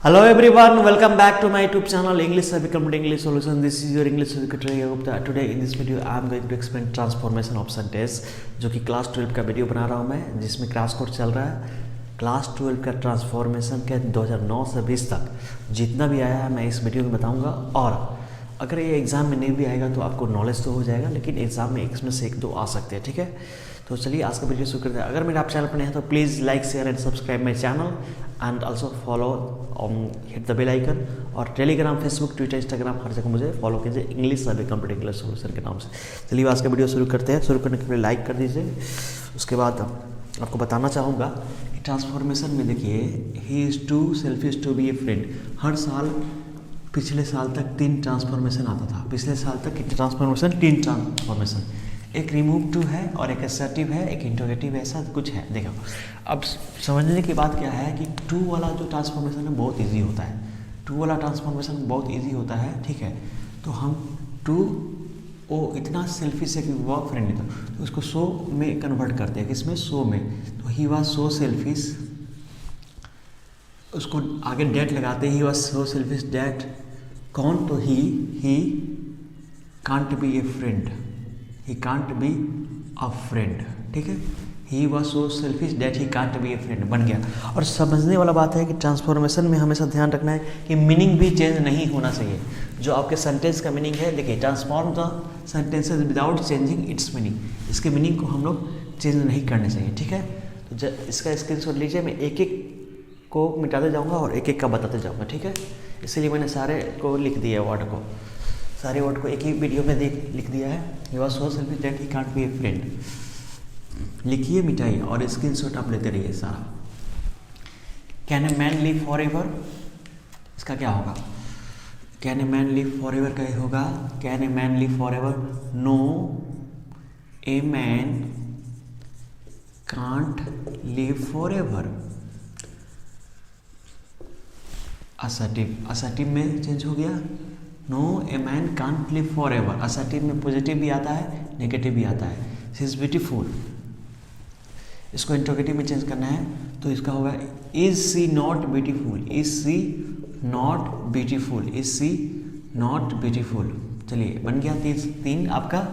Hello everyone, welcome back to my YouTube channel English Become English Solution. This is your English educator Gupta. Today in this video I am going to explain transformation of sentence, जो कि class 12 का video बना रहा हूँ मैं, जिसमें crash course चल रहा है क्लास 12 का ट्रांसफॉर्मेशन के 2009 से 20 तक जितना भी आया है मैं इस वीडियो में बताऊँगा। और अगर ये एग्ज़ाम में नहीं भी आएगा तो आपको नॉलेज तो हो जाएगा, लेकिन एग्ज़ाम में इसमें से एक दो आ सकते हैं। ठीक है, तो चलिए आज का वीडियो शुरू करते हैं। अगर मेरे आप चैनल पर नहीं है तो please like share and subscribe my channel and also follow hit the bell icon. और टेलीग्राम, फेसबुक, ट्विटर, इंस्टाग्राम हर जगह मुझे फॉलो कीजिए इंग्लिश बिकम इंग्लिश सोल्यूशन के नाम से। चलिए आज का वीडियो शुरू करते हैं। शुरू करने के पहले लाइक कर दीजिए। उसके बाद आपको बताना चाहूँगा कि ट्रांसफॉर्मेशन में देखिए, he is too selfish to be a friend. हर साल पिछले साल तक 3 ट्रांसफॉर्मेशन आता था। पिछले साल तक कितने ट्रांसफॉर्मेशन? 3 ट्रांसफॉर्मेशन। एक रिमूव टू है और एक असर्टिव है, एक इंटरोगेटिव, ऐसा कुछ है। देखो अब समझने की बात क्या है कि टू वाला जो ट्रांसफॉर्मेशन है बहुत इजी होता है। टू वाला ट्रांसफॉर्मेशन बहुत इजी होता है। ठीक है, तो हम टू वो इतना सेल्फिश है कि वह फ्रेंड नहीं था, तो उसको सो में कन्वर्ट करते हैं। किसमें? सो में। तो ही वॉज सो सेल्फिश, उसको आगे डेट लगाते he was so selfish that कौन? तो he can't be a friend, he can't be a friend. ठीक है, he was so selfish that he can't be a friend बन गया। और समझने वाला बात है कि ट्रांसफॉर्मेशन में हमेशा ध्यान रखना है कि मीनिंग भी चेंज नहीं होना चाहिए। जो आपके सेंटेंस का मीनिंग है, देखिए transform the sentences without changing it's meaning, इसके मीनिंग को हम लोग चेंज नहीं करने चाहिए। ठीक है, तो इसका स्क्रीनशॉट लीजिए। मैं एक एक को मिटाते जाऊँगा और एक एक का बताते जाऊँगा। ठीक है, इसीलिए मैंने सारे को लिख दिया है, वर्ड को, सारे वर्ड को एक ही वीडियो में लिख दिया है। He was so selfish that he can't be a friend. लिखिए, मिटाइए और स्क्रीनशॉट आप लेते रहिए सारा। Can a man live forever, इसका क्या होगा? Can a man live forever क्या होगा? Can a man live forever? No, a man can't live forever. Assertive, assertive में चेंज हो गया। No, a man can't live forever. Assertive में positive भी आता है, negative भी आता है। शी इज़ ब्यूटीफुल, इसको इंटरोगेटिव में चेंज करना है तो इसका होगा is she not beautiful, is she not beautiful, is she not beautiful. चलिए बन गया तीन आपका,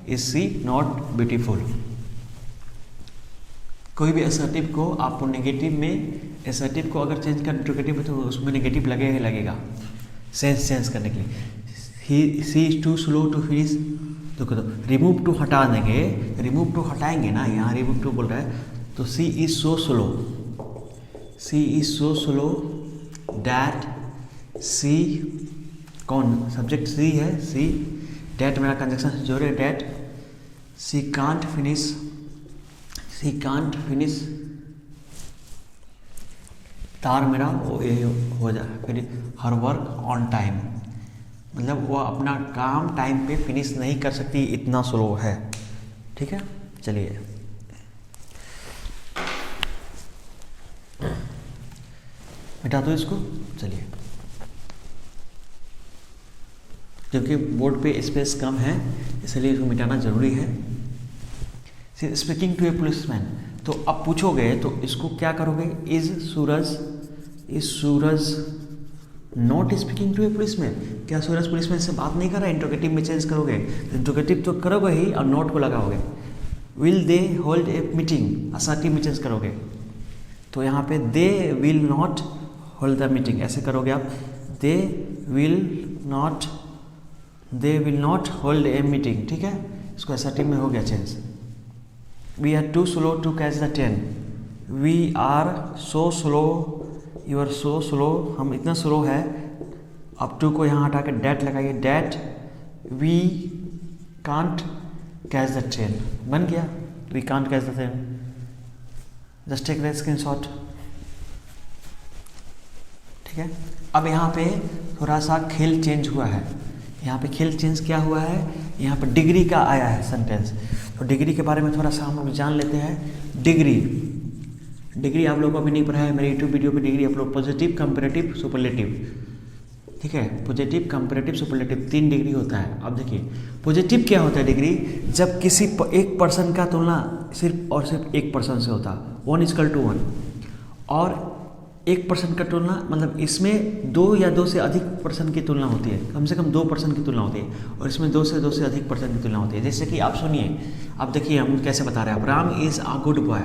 इज सी नॉट ब्यूटीफुल। कोई भी असर्टिव को आपको नेगेटिव में, असर्टिव को अगर चेंज कर इंटरोगेटिव तो उसमें नेगेटिव लगेगा सेंस चेंज करने के लिए। He she is too slow to finish, तो रिमूव टू हटा देंगे, रिमूव टू हटाएंगे ना, यहाँ रिमूव टू बोल रहा है तो she is so slow, she is so slow that she, कौन सब्जेक्ट? सी है, सी डैट मेरा कंजक्शन जोड़े that she can't finish, she can't finish तार मेरा वो ये हो जाए फिर हर वर्क ऑन टाइम, मतलब वो अपना काम टाइम पे फिनिश नहीं कर सकती, इतना स्लो है। ठीक है, चलिए मिटा दो इसको। चलिए, क्योंकि बोर्ड पे स्पेस कम है इसलिए इसको मिटाना जरूरी है। स्पीकिंग टू ए पुलिसमैन, तो अब पूछोगे तो इसको क्या करोगे? Is Suraj not speaking to a policeman, क्या सूरज पुलिसमैन से बात नहीं कर रहा है? इंटरोगेटिव में चेंज करोगे तो इंटरोगेटिव तो करोगे ही और नॉट को लगाओगे। Will they hold a meeting, assertive में चेंज करोगे तो यहाँ पे they will not hold the meeting, ऐसे करोगे आप। They will not hold a meeting. ठीक है, इसको असर्टिव में हो गया change. We are too slow to catch the train, we are so slow, you are so slow, हम इतना स्लो है। अब टू को यहाँ हटा के डैट लगाइए, that we can't catch the train बन गया। We can't catch the train. Just take the screenshot. ठीक है, अब यहाँ पे थोड़ा सा खेल चेंज हुआ है। यहाँ पे खेल चेंज क्या हुआ है? यहाँ पे डिग्री का आया है सेंटेंस, तो डिग्री के बारे में थोड़ा सा हम लोग जान लेते हैं। डिग्री आप लोगों को अभी नहीं पढ़ा है, मेरे यूट्यूब वीडियो पे degree upload, positive, comparative, superlative. ठीक है, पॉजिटिव, कंपैरेटिव, सुपरलेटिव 3 डिग्री होता है। अब देखिए पॉजिटिव क्या होता है डिग्री, जब किसी एक पर्सन का तुलना सिर्फ और सिर्फ एक पर्सन से होता, 1 = 1, और 1% का तुलना मतलब इसमें 2 या 2 से अधिक पर्सन की तुलना होती है, कम से कम 2% की तुलना होती है, और इसमें 2 से अधिक पर्सन की तुलना होती है। जैसे कि आप सुनिए, आप देखिए हम कैसे बता रहे हैं। अब Ram is a good boy,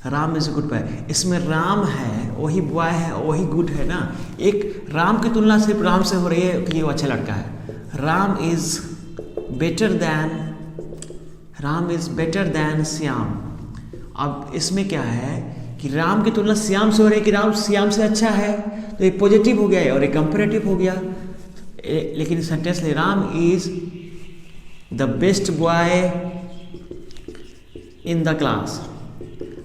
Ram is a good boy, इसमें राम है वही बॉय है वही गुड है ना। एक राम की तुलना सिर्फ राम से हो रही है कि वो अच्छा लड़का है। Ram is better than Shyam. अब इसमें क्या है कि राम की तुलना श्याम से हो रही है कि राम श्याम से अच्छा है, तो ये पॉजिटिव हो गया है और एक कंपेरेटिव हो गया। लेकिन सेंटेंस में Ram is the best boy in the class.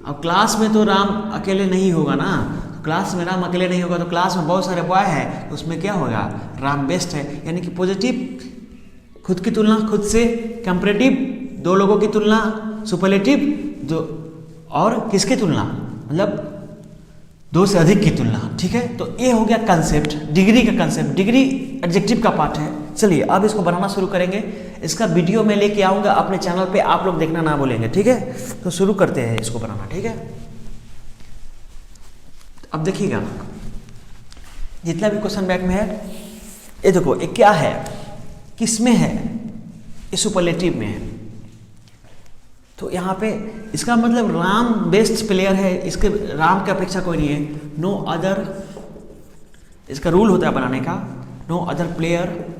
अब क्लास में तो राम अकेले नहीं होगा ना, तो क्लास में राम अकेले नहीं होगा, तो क्लास में बहुत सारे बॉय है, तो उसमें क्या होगा, राम बेस्ट है। यानी कि पॉजिटिव खुद की तुलना खुद से, कंपेरेटिव दो लोगों की तुलना, सुपरलेटिव दो, और किसकी तुलना मतलब 2 से अधिक की तुलना। ठीक है, तो ये हो गया कंसेप्ट, डिग्री का कंसेप्ट। डिग्री एडजेक्टिव का पार्ट है। चलिए अब इसको बनाना शुरू करेंगे। इसका वीडियो मैं लेके आऊंगा अपने चैनल पे, आप लोग देखना ना बोलेंगे। ठीक है, तो शुरू करते हैं इसको बनाना। ठीक है, अब देखिएगा जितना भी क्वेश्चन बैंक में है, ये देखो ये क्या है, किस में है, ये सुपरलेटिव में है। तो यहाँ पे इसका मतलब राम बेस्ट प्लेयर है, इसके राम की अपेक्षा कोई नहीं है। नो अदर, इसका रूल होता है बनाने का, no other player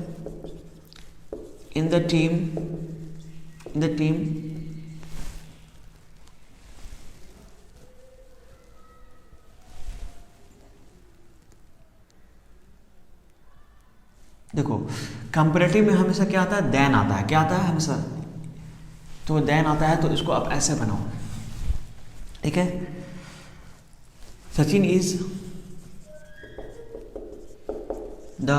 in the team देखो कंपैरेटिव में हमेशा क्या आता है, देन आता है। क्या आता है हमेशा, तो देन आता है, तो इसको आप ऐसे बनाओ। ठीक है, Sachin is the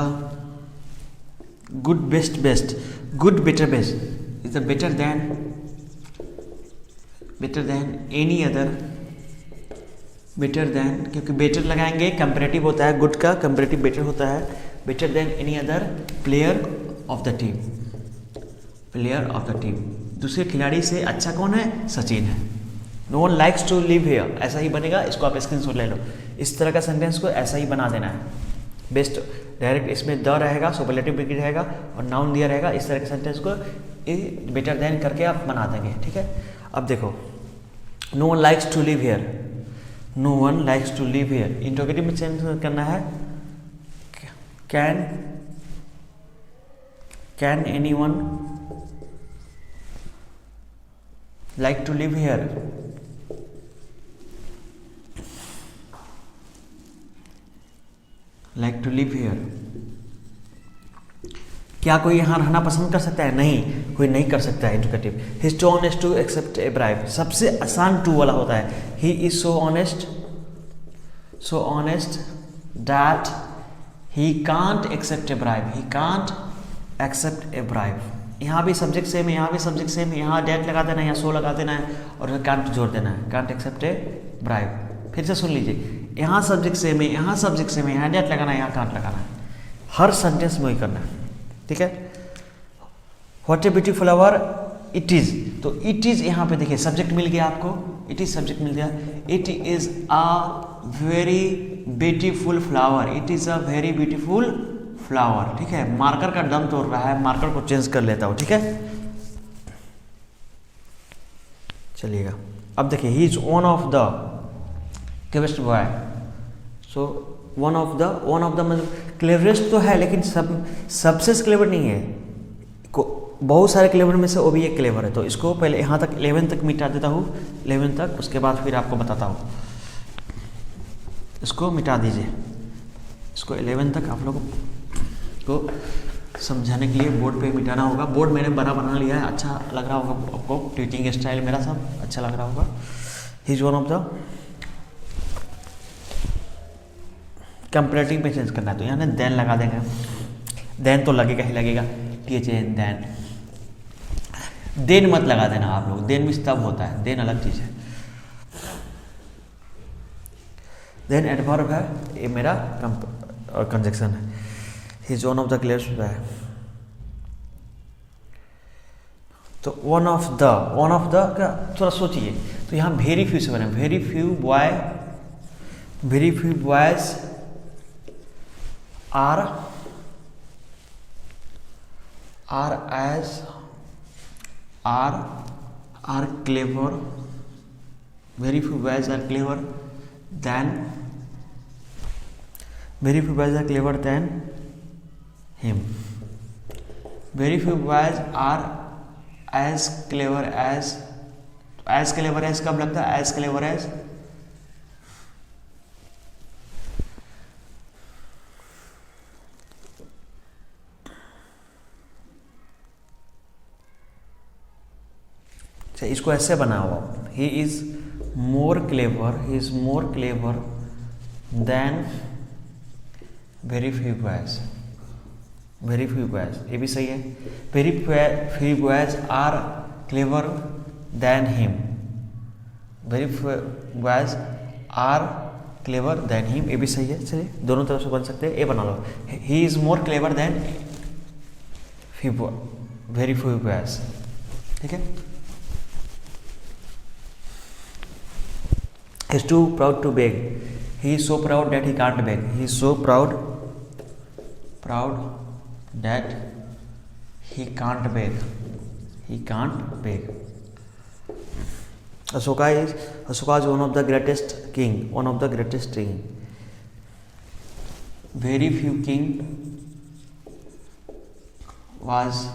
good best good better best is the better than any other, better than, क्योंकि बेटर लगाएंगे कंपैरेटिव होता है, गुड का कंपैरेटिव बेटर होता है, better than any other player of the team. दूसरे खिलाड़ी से अच्छा कौन है, सचिन है। No one likes to live here, ऐसा ही बनेगा। इसको आप स्क्रीनशॉट ले लो। इस तरह का सेंटेंस को ऐसा ही बना देना है। बेस्ट डायरेक्ट इसमें द रहेगा, सुपरलेटिव भी रहेगा और नाउन दिया रहेगा। इस तरह के सेंटेंस को बेटर देन करके आप बना देंगे। ठीक है, अब देखो no one likes to live here, interrogative में चेंज करना है। Can anyone like to live here, क्या कोई यहाँ रहना पसंद कर सकता है, नहीं, कोई नहीं कर सकता है। Indicative, he is too honest to accept a bribe, सबसे आसान टू वाला होता है। He is so honest that he can't accept a bribe, यहाँ भी सब्जेक्ट सेम है, यहाँ भी सब्जेक्ट सेम है, यहाँ डेट लगा देना है, यहाँ सो लगा देना है और कांट जोड़ देना है, कांट एक्सेप्ट ए ब्राइब। फिर से सुन लीजिए, यहाँ सब्जेक्ट सेम है, यहाँ सब्जेक्ट सेम है, यहाँ डेट लगाना है, यहाँ कांट लगाना है, हर सेंटेंस में वही करना है। ठीक है, what a beautiful flower it is, तो इट इज यहाँ पे देखिए सब्जेक्ट मिल गया आपको, इट इज सब्जेक्ट मिल गया। It is a very beautiful flower, flower. ठीक है, मार्कर का दम तोड़ रहा है, मार्कर को चेंज कर लेता हूं। ठीक है, चलिएगा अब देखिए, he is one of the cleverest boy. So one of the मतलब क्लेवरेस्ट तो है, लेकिन सबसे क्लेवर नहीं है, बहुत सारे क्लेवर में से वो भी एक क्लेवर है। तो इसको पहले यहाँ तक 11 तक मिटा देता हूँ, 11 तक, उसके बाद फिर आपको बताता हूँ। इसको मिटा दीजिए, इसको 11 तक आप लोगों को समझाने के लिए बोर्ड पे मिटाना होगा। बोर्ड मैंने बना लिया है, अच्छा लग रहा होगा आपको, टीचिंग स्टाइल मेरा सब अच्छा लग रहा होगा। He is one of the, comparative में चेंज करना है तो यहाँ देन लगा देंगे, देन तो लगेगा ही लगेगा, THN देन मत लगा देना आप लोग, देन भी तब होता है, देन अलग चीज़ है। देन एडवर्ब है, ये मेरा कंजक्शन है। He is one of the clears है, तो वन ऑफ द का थोड़ा सोचिए, तो यहाँ वेरी फ्यू से बने, very few boy very few boys are as are clever, very few boys are clever than very few boys are clever than him. Very few boys are as clever as कब लगता है? as clever as इसको ऐसे बनाओ, he is more clever than very few boys, ये भी सही है। Very few boys are clever than him, very few boys are clever than him, ये भी सही है। चलिए दोनों तरफ से बन सकते हैं। ये बना लो, he is more clever than very few boys, ठीक है। He is too proud to beg. He is so proud that he can't beg. He is so proud that he can't beg. He can't beg. Ashoka is one of the greatest king. Very few king was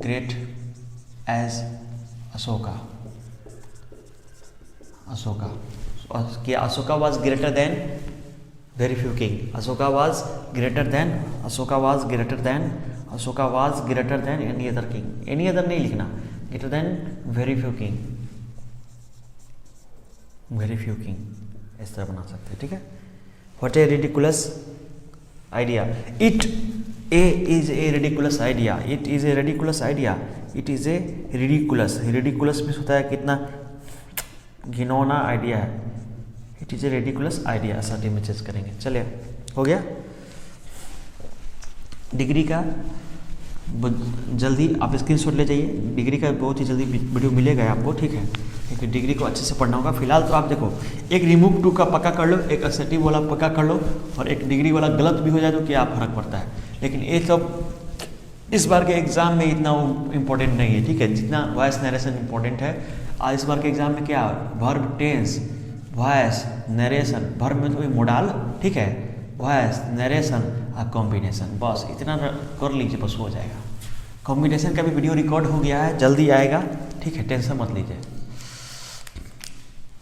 great as Ashoka. Ashoka was greater than very few king. Ashoka was greater than any other king. Any other नहीं लिखना, greater than very few king. इस तरह बना सकते हैं, ठीक है। What a ridiculous idea. It is a ridiculous idea. Ridiculous में होता है कितना घिनौना आइडिया है। It is a ridiculous idea, ऐसा मैसेज करेंगे। चलिए हो गया। डिग्री का जल्दी आप स्क्रीनशॉट ले जाइए, डिग्री का बहुत ही जल्दी वीडियो मिलेगा आपको, ठीक है। एक डिग्री को अच्छे से पढ़ना होगा। फिलहाल तो आप देखो, एक रिमूव टू का पक्का कर लो, एक असर्टिव वाला पक्का कर लो, और एक डिग्री वाला गलत भी हो जाए तो क्या फर्क पड़ता है। लेकिन ये सब इस बार के एग्जाम में इतना इम्पोर्टेंट नहीं है, ठीक है। जितना वॉइस नरेशन इम्पोर्टेंट है, आज इस बार के एग्जाम में क्या verb, tense, voice, narration, verb में तो मोडाल, ठीक है, वॉइस, नरेशन और कॉम्बिनेशन, बस इतना कर लीजिए, बस हो जाएगा। कॉम्बिनेशन का भी वीडियो रिकॉर्ड हो गया है, जल्दी आएगा, ठीक है, टेंशन मत लीजिए।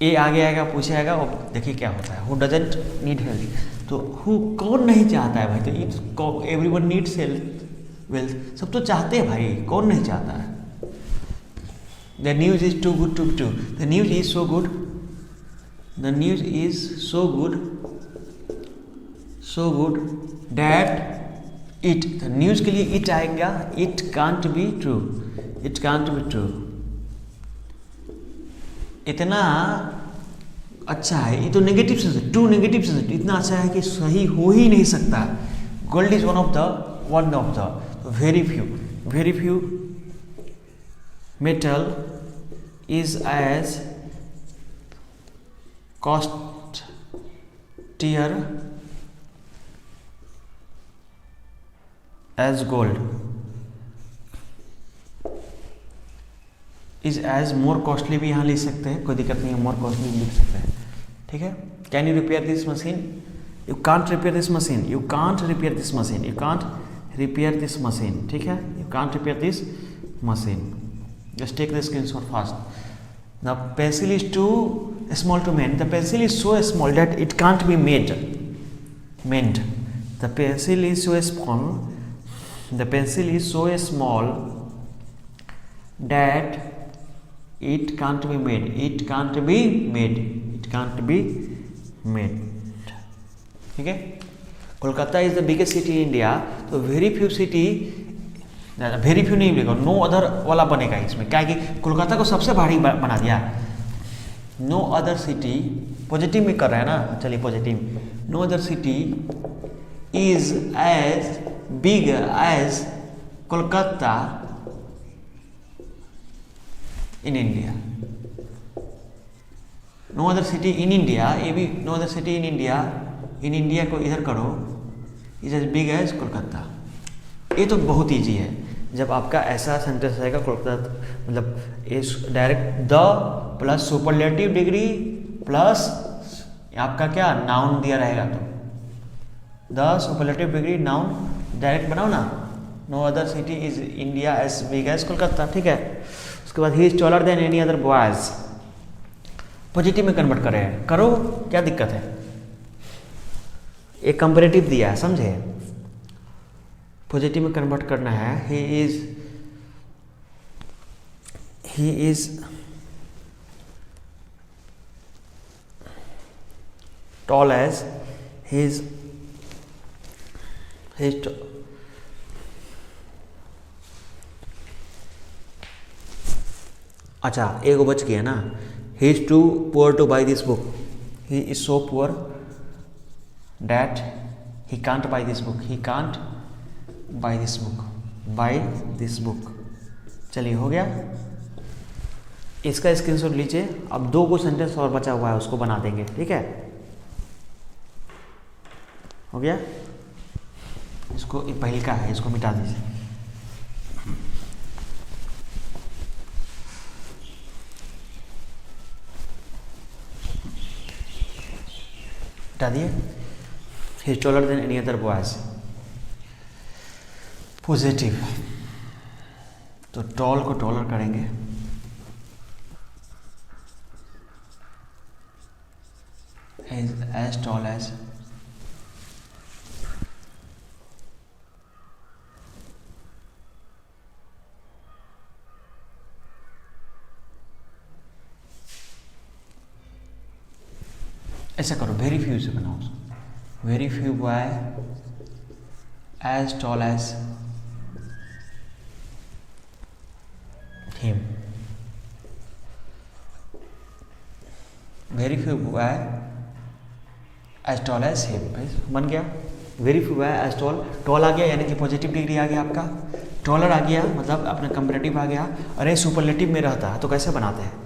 ये आगे आएगा, पूछे आएगा, और देखिए क्या होता है। हु डजंट नीड हेल्थ, तो कौन नहीं चाहता है भाई, तो एवरीवन नीड्स हेल्थ वेल्थ, सब तो चाहते हैं भाई, कौन नहीं चाहता है। The news is too good to be true. The news is so good that the news के लिए it आएगा, it can't be true. इतना अच्छा है, ये तो negative sense, too negative sense, इतना अच्छा है कि सही हो ही नहीं सकता। Gold is one of the very few metal is as costlier as gold, is as more costly भी यहाँ लिख सकते हैं, कोई दिक्कत नहीं है, more costly भी लिख सकते हैं, ठीक है। Can you repair this machine? You can't repair this machine. ठीक है, you can't repair this machine. Just take the screenshot fast. The pencil is too small to mend. The pencil is so small that it can't be mend. The pencil is so small that it can't be made. ठीक है। Kolkata is the biggest city in India, तो very few city, very few नहीं लिखो, no other वाला बनेगा इसमें, क्या कि कोलकाता को सबसे भारी बना दिया। नो अदर सिटी, पॉजिटिव में कर रहा है ना, चलिए positive, no other city is as big as Kolkata in India. No other city in India, ये भी no other city in India, in India को इधर करो, is as big as Kolkata. ये तो बहुत ईजी है। जब आपका ऐसा सेंटेंस आएगा कोलकाता, मतलब इस direct the plus superlative degree plus आपका क्या नाउन दिया रहेगा, तो the superlative degree noun direct बनाओ ना, no other city is India as big as Kolkata, ठीक है। उसके बाद he is taller than any other boys, positive में कन्वर्ट करें, करो, क्या दिक्कत है। एक कंपैरेटिव दिया है, समझे, पॉजिटिव में कन्वर्ट करना है। He is tall as, he is अच्छा एक बच गया ना, he is too poor to buy this book, he is so poor that he can't buy this book, he can't buy this book, buy this book. चलिए हो गया, इसका screenshot लीजिए। अब दो को सेंटेंस और बचा हुआ है, उसको बना देंगे, ठीक है। हो गया, इसको पहले का है, इसको मिटा दीजिए। हटा दिए। He is taller than any other boys, positive, तो टॉल को टॉलर करेंगे, एज टॉल एज, ऐसा करो, वेरी फ्यू से बनाओ, very few boy as tall as him, very few boy as tall as him, बन गया। Very few boy as tall, tall आ गया यानी कि पॉजिटिव डिग्री आ गया आपका, टॉलर आ गया मतलब अपना कंपैरेटिव आ गया। अरे सुपरलेटिव में रहता है तो कैसे बनाते हैं,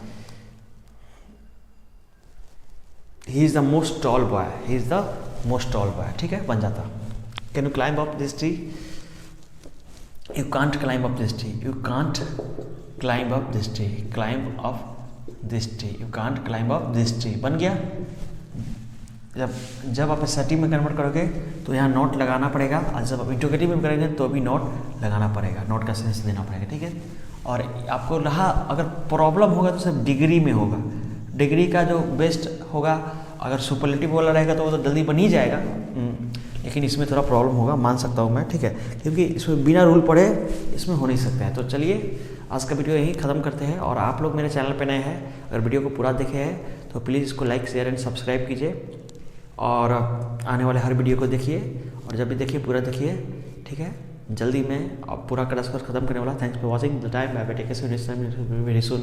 he is the most tall boy, he is the most tall boy, ठीक है, बन जाता। Can you climb up this tree, you can't climb up this tree, you can't climb up this tree, climb up this tree, you can't climb up this tree, बन गया। जब आप assertive में convert करोगे तो यहाँ नोट लगाना पड़ेगा, और जब आप इंटरोगेटिव में करेंगे तो भी नोट लगाना पड़ेगा, नोट का सेंस देना पड़ेगा, ठीक है। और आपको रहा अगर प्रॉब्लम होगा तो सिर्फ डिग्री में होगा, डिग्री का जो बेस्ट होगा, अगर सुपरलेटिव वाला रहेगा तो वो तो जल्दी बन ही जाएगा, लेकिन इसमें थोड़ा प्रॉब्लम होगा, मान सकता हूँ मैं, ठीक है, क्योंकि इसमें बिना रूल पढ़े इसमें हो नहीं सकता है। तो चलिए आज का वीडियो यहीं ख़त्म करते हैं, और आप लोग मेरे चैनल पे नए हैं, अगर वीडियो को पूरा देखे हैं तो प्लीज़ इसको लाइक शेयर एंड सब्सक्राइब कीजिए, और आने वाले हर वीडियो को देखिए, और जब भी देखिए पूरा देखिए, ठीक है। जल्दी मैं अब पूरा क्रैश कोर्स खत्म करने वाला। Thanks for watching the time, bye bye, take care, see you next time very soon.